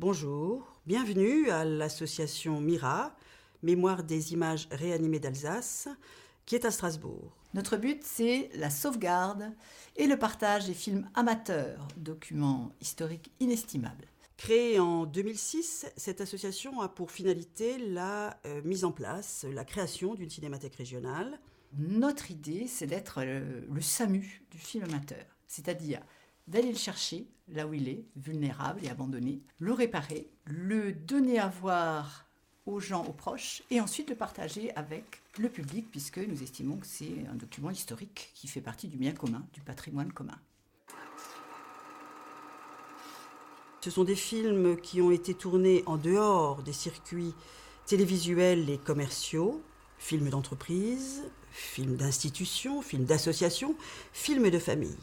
Bonjour, bienvenue à l'association MIRA, Mémoire des images réanimées d'Alsace, qui est à Strasbourg. Notre but, c'est la sauvegarde et le partage des films amateurs, documents historiques inestimables. Créée en 2006, cette association a pour finalité la mise en place, la création d'une cinémathèque régionale. Notre idée, c'est d'être le SAMU du film amateur, c'est-à-dire d'aller le chercher là où il est, vulnérable et abandonné, le réparer, le donner à voir aux gens, aux proches, et ensuite le partager avec le public, puisque nous estimons que c'est un document historique qui fait partie du bien commun, du patrimoine commun. Ce sont des films qui ont été tournés en dehors des circuits télévisuels et commerciaux, films d'entreprise, films d'institution, films d'association, films de famille.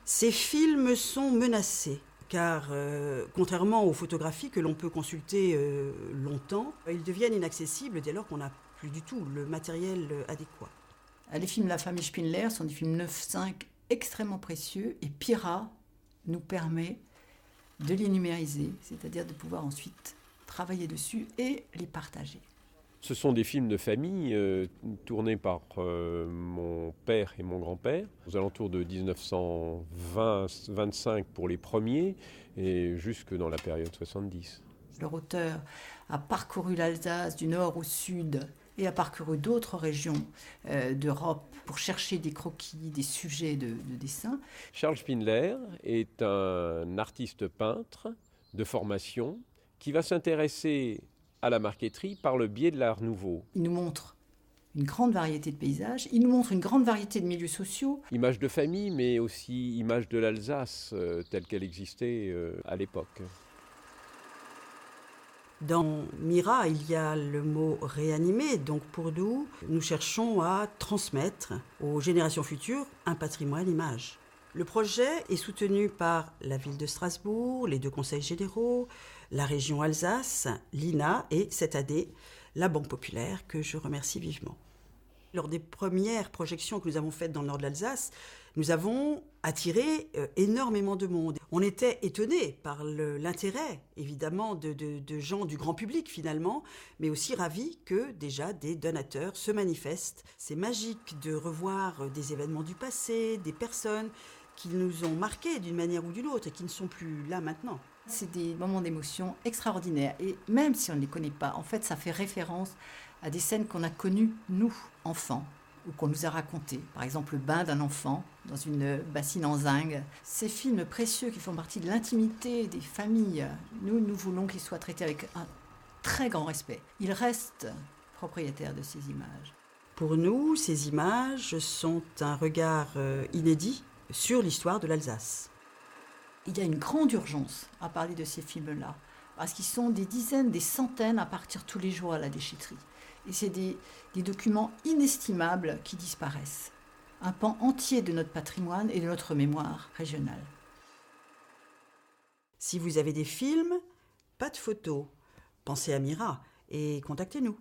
Ces films sont menacés, car contrairement aux photographies que l'on peut consulter longtemps, ils deviennent inaccessibles dès lors qu'on n'a plus du tout le matériel adéquat. Les films de la famille Spindler sont des films 9.5 extrêmement précieux, et Pira nous permet de les numériser, c'est-à-dire de pouvoir ensuite travailler dessus et les partager. Ce sont des films de famille tournés par mon père et mon grand-père, aux alentours de 1920-25 pour les premiers, et jusque dans la période 70. Leur auteur a parcouru l'Alsace du nord au sud et a parcouru d'autres régions d'Europe pour chercher des croquis, des sujets de dessin. Charles Spindler est un artiste peintre de formation qui va s'intéresser à la marqueterie par le biais de l'art nouveau. Il nous montre une grande variété de paysages, il nous montre une grande variété de milieux sociaux. Images de famille, mais aussi images de l'Alsace telle qu'elle existait à l'époque. Dans Mira, il y a le mot réanimer, donc pour nous, nous cherchons à transmettre aux générations futures un patrimoine image. Le projet est soutenu par la ville de Strasbourg, les 2 conseils généraux, la région Alsace, l'INA et cette année, la Banque Populaire, que je remercie vivement. Lors des premières projections que nous avons faites dans le nord de l'Alsace, nous avons attiré énormément de monde. On était étonnés par l'intérêt, évidemment, de gens du grand public finalement, mais aussi ravis que déjà des donateurs se manifestent. C'est magique de revoir des événements du passé, des personnes qui nous ont marqués d'une manière ou d'une autre et qui ne sont plus là maintenant. C'est des moments d'émotion extraordinaires, et même si on ne les connaît pas, en fait ça fait référence à des scènes qu'on a connues, nous, enfants, ou qu'on nous a racontées. Par exemple, le bain d'un enfant dans une bassine en zinc. Ces films précieux qui font partie de l'intimité des familles, nous voulons qu'ils soient traités avec un très grand respect. Ils restent propriétaires de ces images. Pour nous, ces images sont un regard inédit sur l'histoire de l'Alsace. Il y a une grande urgence à parler de ces films-là, parce qu'ils sont des dizaines, des centaines à partir tous les jours à la déchetterie. Et c'est des documents inestimables qui disparaissent. Un pan entier de notre patrimoine et de notre mémoire régionale. Si vous avez des films, pas de photos, pensez à Mira et contactez-nous.